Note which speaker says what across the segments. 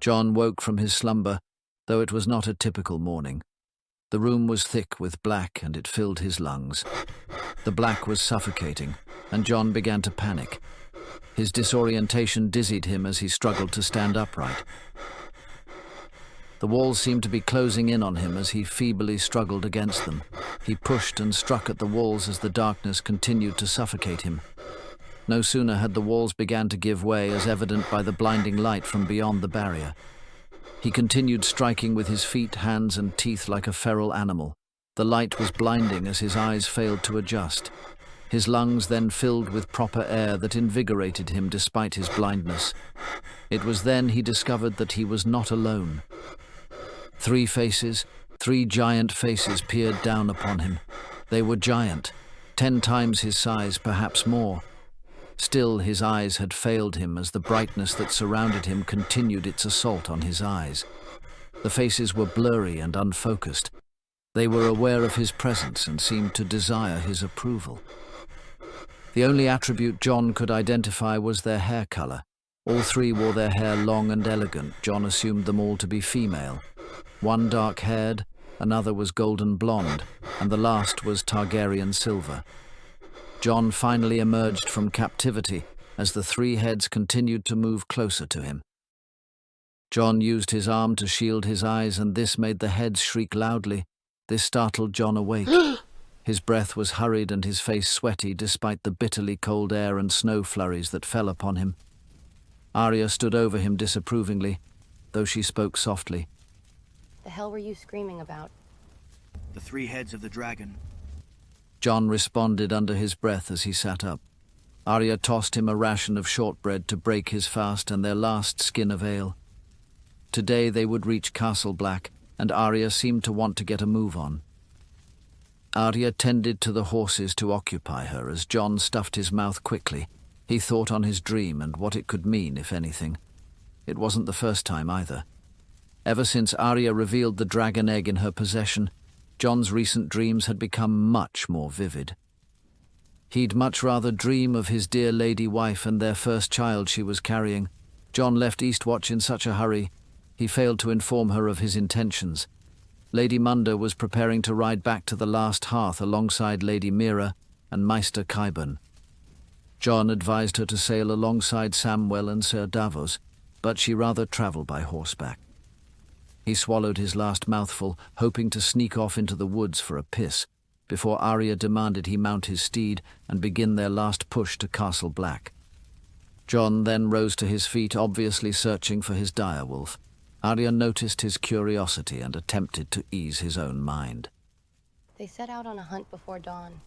Speaker 1: Jon woke from his slumber, though it was not a typical morning. The room was thick with black, and it filled his lungs. The black was suffocating, and Jon began to panic. His disorientation dizzied him as he struggled to stand upright. The walls seemed to be closing in on him as he feebly struggled against them. He pushed and struck at the walls as the darkness continued to suffocate him. No sooner had the walls begun to give way, as evident by the blinding light from beyond the barrier. He continued striking with his feet, hands, and teeth like a feral animal. The light was blinding as his eyes failed to adjust. His lungs then filled with proper air that invigorated him despite his blindness. It was then he discovered that he was not alone. Three giant faces peered down upon him. They were giant, 10 times his size, perhaps more. Still, his eyes had failed him as the brightness that surrounded him continued its assault on his eyes. The faces were blurry and unfocused. They were aware of his presence and seemed to desire his approval. The only attribute Jon could identify was their hair color. All three wore their hair long and elegant. Jon assumed them all to be female. One dark-haired, another was golden blonde, and the last was Targaryen silver. Jon finally emerged from captivity as the three heads continued to move closer to him. Jon used his arm to shield his eyes, and this made the heads shriek loudly. This startled Jon awake. His breath was hurried and his face sweaty despite the bitterly cold air and snow flurries that fell upon him. Arya stood over him disapprovingly, though she spoke softly.
Speaker 2: The hell were you screaming about?
Speaker 3: The 3 heads of the dragon.
Speaker 1: Jon responded under his breath as he sat up. Arya tossed him a ration of shortbread to break his fast and their last skin of ale. Today they would reach Castle Black, and Arya seemed to want to get a move on. Arya tended to the horses to occupy her as Jon stuffed his mouth quickly. He thought on his dream and what it could mean, if anything. It wasn't the first time either. Ever since Arya revealed the dragon egg in her possession, Jon's recent dreams had become much more vivid. He'd much rather dream of his dear lady wife and their first child she was carrying. Jon left Eastwatch in such a hurry, he failed to inform her of his intentions. Lady Munda was preparing to ride back to the last hearth alongside Lady Mira and Maester Qyburn. Jon advised her to sail alongside Samwell and Sir Davos, but she rather travel by horseback. He swallowed his last mouthful, hoping to sneak off into the woods for a piss, before Arya demanded he mount his steed and begin their last push to Castle Black. Jon then rose to his feet, obviously searching for his direwolf. Arya noticed his curiosity and attempted to ease his own mind.
Speaker 2: They set out on a hunt before dawn.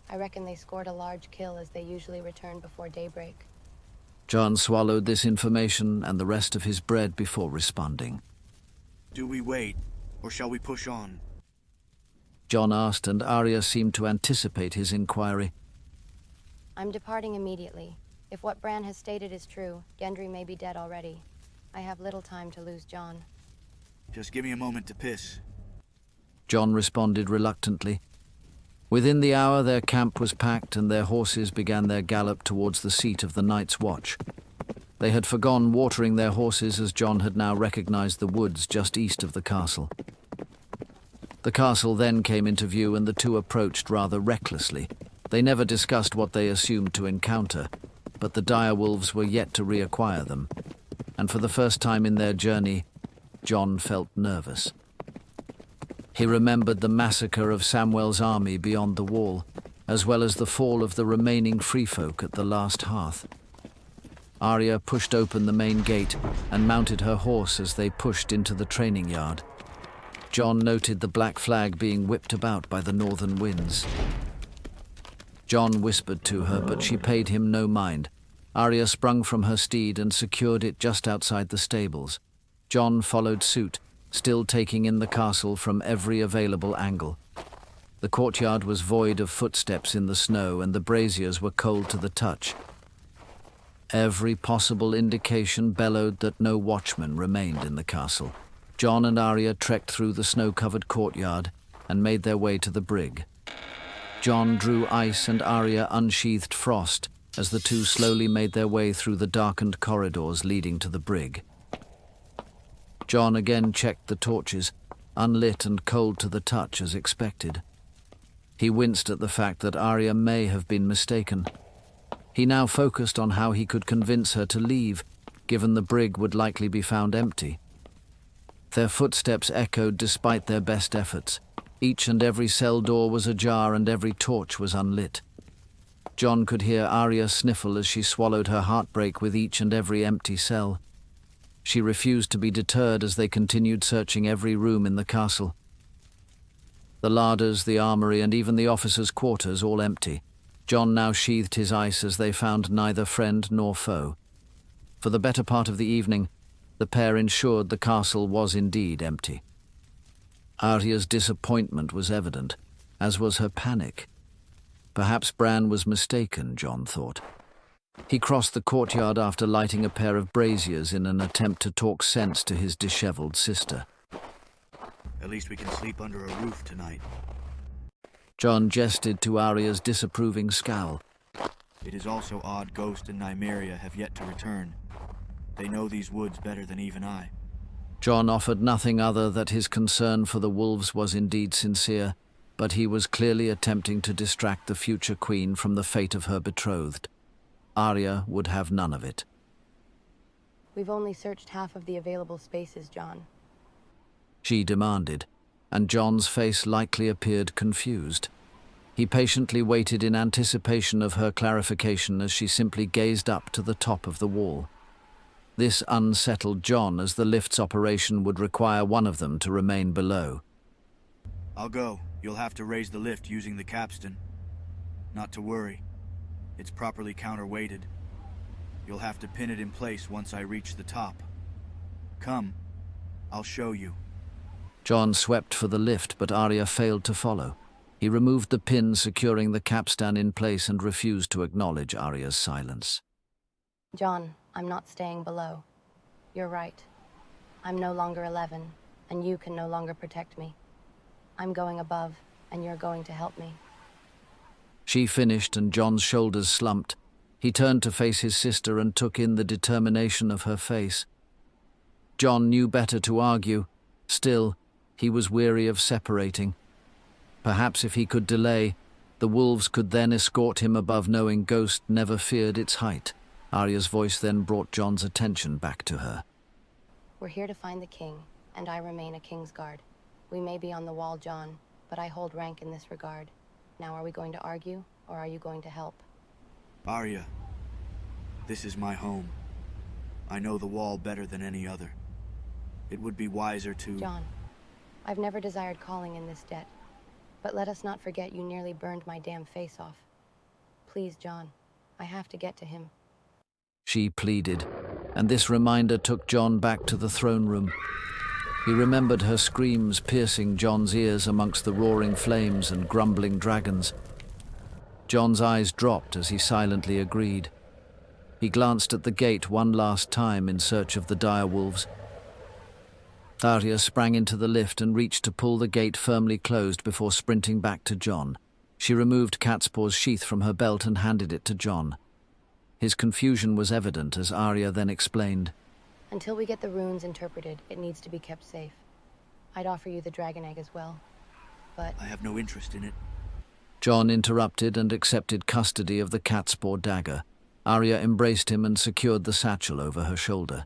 Speaker 2: I reckon they scored a large kill as they usually return before daybreak.
Speaker 1: Jon swallowed this information and the rest of his bread before responding.
Speaker 3: Do we wait, or shall we push on?
Speaker 1: Jon asked, and Arya seemed to anticipate his inquiry.
Speaker 2: I'm departing immediately. If what Bran has stated is true, Gendry may be dead already. I have little time to lose Jon.
Speaker 3: Just give me a moment to piss.
Speaker 1: Jon responded reluctantly. Within the hour their camp was packed and their horses began their gallop towards the seat of the Night's Watch. They had forgone watering their horses as Jon had now recognized the woods just east of the castle. The castle then came into view and the two approached rather recklessly. They never discussed what they assumed to encounter, but the direwolves were yet to reacquire them. And for the first time in their journey, Jon felt nervous. He remembered the massacre of Samwell's army beyond the wall, as well as the fall of the remaining free folk at the last hearth. Arya pushed open the main gate and mounted her horse as they pushed into the training yard. Jon noted the black flag being whipped about by the northern winds. Jon whispered to her, but she paid him no mind. Arya sprung from her steed and secured it just outside the stables. Jon followed suit, still taking in the castle from every available angle. The courtyard was void of footsteps in the snow, and the braziers were cold to the touch. Every possible indication bellowed that no watchman remained in the castle. Jon and Arya trekked through the snow-covered courtyard and made their way to the brig. Jon drew ice and Arya unsheathed frost as the two slowly made their way through the darkened corridors leading to the brig. Jon again checked the torches, unlit and cold to the touch as expected. He winced at the fact that Arya may have been mistaken. He now focused on how he could convince her to leave, given the brig would likely be found empty. Their footsteps echoed despite their best efforts. Each and every cell door was ajar and every torch was unlit. Jon could hear Arya sniffle as she swallowed her heartbreak with each and every empty cell. She refused to be deterred as they continued searching every room in the castle. The larders, the armory, and even the officers' quarters all empty. Jon now sheathed his ice as they found neither friend nor foe. For the better part of the evening, the pair ensured the castle was indeed empty. Arya's disappointment was evident, as was her panic. Perhaps Bran was mistaken, Jon thought. He crossed the courtyard after lighting a pair of braziers in an attempt to talk sense to his disheveled sister.
Speaker 3: At least we can sleep under a roof tonight.
Speaker 1: Jon gestured to Arya's disapproving scowl.
Speaker 3: It is also odd Ghost and Nymeria have yet to return. They know these woods better than even I.
Speaker 1: Jon offered nothing other that his concern for the wolves was indeed sincere, but he was clearly attempting to distract the future queen from the fate of her betrothed. Arya would have none of it.
Speaker 2: We've only searched half of the available spaces, Jon.
Speaker 1: She demanded, and Jon's face likely appeared confused. He patiently waited in anticipation of her clarification as she simply gazed up to the top of the wall. This unsettled Jon, as the lift's operation would require one of them to remain below.
Speaker 3: I'll go. You'll have to raise the lift using the capstan. Not to worry. It's properly counterweighted. You'll have to pin it in place once I reach the top. Come, I'll show you.
Speaker 1: Jon swept for the lift, but Arya failed to follow. He removed the pin securing the capstan in place and refused to acknowledge Arya's silence.
Speaker 2: Jon, I'm not staying below. You're right. I'm no longer 11, and you can no longer protect me. I'm going above, and you're going to help me.
Speaker 1: She finished, and Jon's shoulders slumped. He turned to face his sister and took in the determination of her face. Jon knew better to argue. Still, he was weary of separating. Perhaps if he could delay, the wolves could then escort him above, knowing Ghost never feared its height. Arya's voice then brought Jon's attention back to her.
Speaker 2: We're here to find the king, and I remain a king's guard. We may be on the wall, Jon, but I hold rank in this regard. Now are we going to argue, or are you going to help?
Speaker 3: Arya, this is my home. I know the wall better than any other. It would be wiser to...
Speaker 2: Jon, I've never desired calling in this debt, but let us not forget you nearly burned my damn face off. Please, Jon, I have to get to him.
Speaker 1: She pleaded, and this reminder took Jon back to the throne room. He remembered her screams piercing Jon's ears amongst the roaring flames and grumbling dragons. Jon's eyes dropped as he silently agreed. He glanced at the gate one last time in search of the direwolves. Arya sprang into the lift and reached to pull the gate firmly closed before sprinting back to Jon. She removed Catspaw's sheath from her belt and handed it to Jon. His confusion was evident as Arya then explained.
Speaker 2: Until we get the runes interpreted, it needs to be kept safe. I'd offer you the dragon egg as well, but...
Speaker 3: I have no interest in it.
Speaker 1: Jon interrupted and accepted custody of the Catspaw dagger. Arya embraced him and secured the satchel over her shoulder.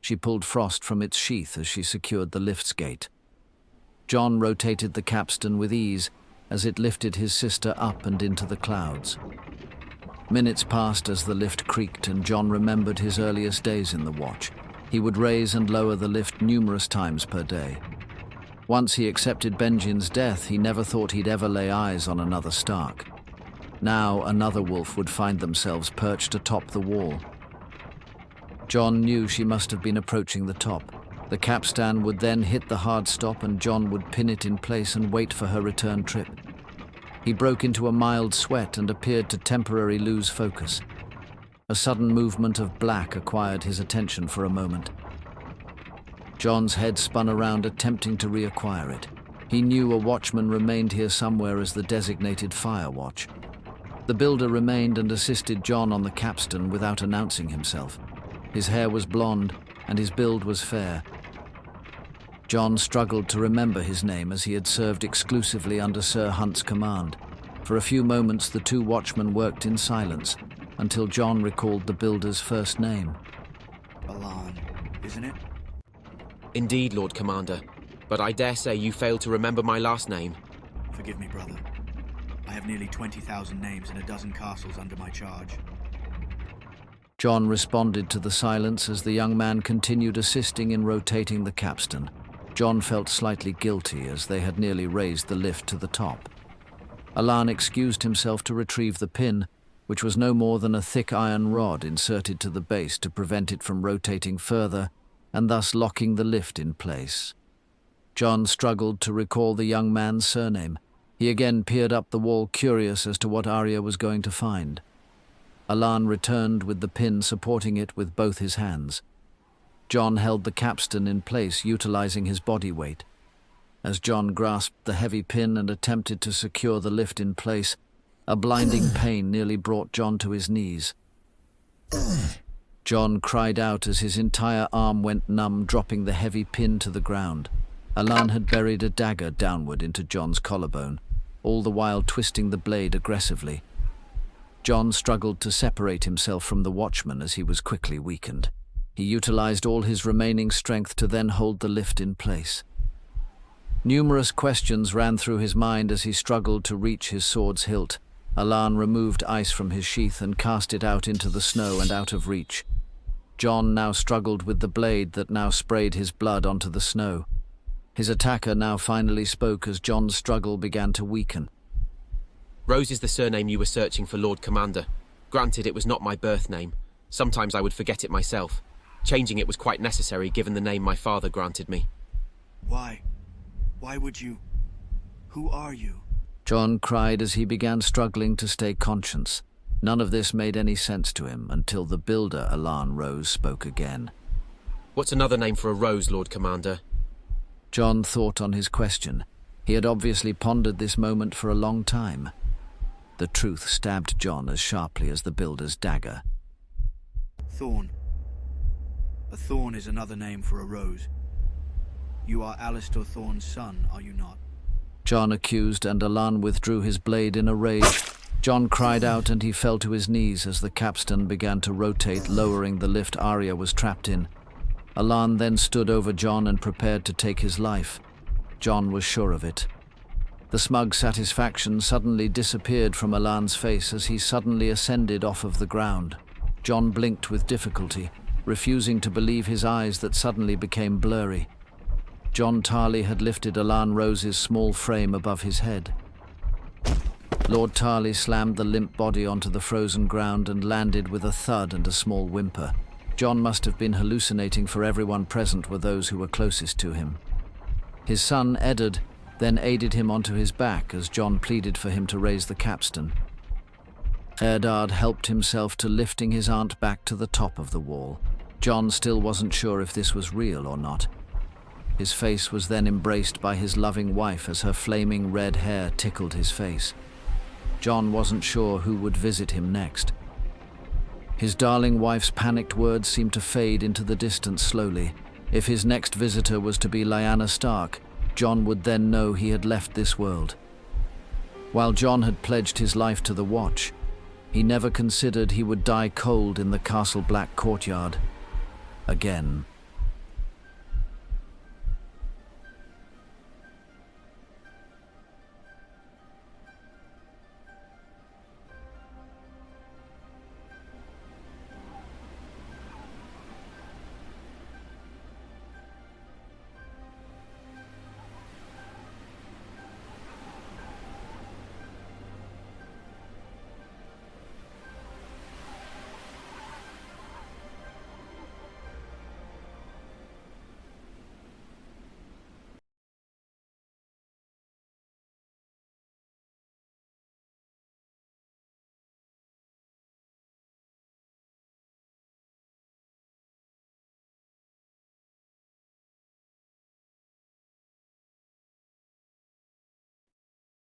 Speaker 1: She pulled Frost from its sheath as she secured the lift's gate. Jon rotated the capstan with ease as it lifted his sister up and into the clouds. Minutes passed as the lift creaked, and Jon remembered his earliest days in the watch. He would raise and lower the lift numerous times per day. Once he accepted Benjen's death, he never thought he'd ever lay eyes on another Stark. Now another wolf would find themselves perched atop the wall. Jon knew she must have been approaching the top. The capstan would then hit the hard stop, and Jon would pin it in place and wait for her return trip. He broke into a mild sweat and appeared to temporarily lose focus. A sudden movement of black acquired his attention for a moment. Jon's head spun around, attempting to reacquire it. He knew a watchman remained here somewhere as the designated fire watch. The builder remained and assisted Jon on the capstan without announcing himself. His hair was blonde, and his build was fair. Jon struggled to remember his name as he had served exclusively under Sir Hunt's command. For a few moments the two watchmen worked in silence, until Jon recalled the builder's first name.
Speaker 3: Alan, isn't it?
Speaker 4: Indeed, Lord Commander, but I dare say you failed to remember my last name.
Speaker 3: Forgive me, brother. I have nearly 20,000 names and a dozen castles under my charge.
Speaker 1: Jon responded to the silence as the young man continued assisting in rotating the capstan. Jon felt slightly guilty as they had nearly raised the lift to the top. Alan excused himself to retrieve the pin, which was no more than a thick iron rod inserted to the base to prevent it from rotating further and thus locking the lift in place. Jon struggled to recall the young man's surname. He again peered up the wall, curious as to what Arya was going to find. Alan returned with the pin, supporting it with both his hands. Jon held the capstan in place, utilizing his body weight. As Jon grasped the heavy pin and attempted to secure the lift in place, a blinding pain nearly brought Jon to his knees. Jon cried out as his entire arm went numb, dropping the heavy pin to the ground. Alan had buried a dagger downward into Jon's collarbone, all the while twisting the blade aggressively. Jon struggled to separate himself from the watchman as he was quickly weakened. He utilized all his remaining strength to then hold the lift in place. Numerous questions ran through his mind as he struggled to reach his sword's hilt. Alan removed ice from his sheath and cast it out into the snow and out of reach. Jon now struggled with the blade that now sprayed his blood onto the snow. His attacker now finally spoke as Jon's struggle began to weaken.
Speaker 4: Rose is the surname you were searching for, Lord Commander. Granted, it was not my birth name. Sometimes I would forget it myself. Changing it was quite necessary given the name my father granted me.
Speaker 3: Why? Why would you? Who are you?
Speaker 1: Jon cried as he began struggling to stay conscious. None of this made any sense to him until the builder, Alan Rose, spoke again.
Speaker 4: What's another name for a rose, Lord Commander?
Speaker 1: Jon thought on his question. He had obviously pondered this moment for a long time. The truth stabbed Jon as sharply as the builder's dagger.
Speaker 3: Thorn. A thorn is another name for a rose. You are Alistair Thorne's son, are you not?
Speaker 1: Jon accused, and Alan withdrew his blade in a rage. Jon cried out and he fell to his knees as the capstan began to rotate, lowering the lift Arya was trapped in. Alan then stood over Jon and prepared to take his life. Jon was sure of it. The smug satisfaction suddenly disappeared from Alan's face as he suddenly ascended off of the ground. Jon blinked with difficulty, refusing to believe his eyes that suddenly became blurry. Jon Tarly had lifted Alan Rose's small frame above his head. Lord Tarly slammed the limp body onto the frozen ground and landed with a thud and a small whimper. Jon must have been hallucinating, for everyone present were those who were closest to him. His son, Eddard, then aided him onto his back as Jon pleaded for him to raise the capstan. Eddard helped himself to lifting his aunt back to the top of the wall. Jon still wasn't sure if this was real or not. His face was then embraced by his loving wife as her flaming red hair tickled his face. Jon wasn't sure who would visit him next. His darling wife's panicked words seemed to fade into the distance slowly. If his next visitor was to be Lyanna Stark, Jon would then know he had left this world. While Jon had pledged his life to the Watch, he never considered he would die cold in the Castle Black courtyard again.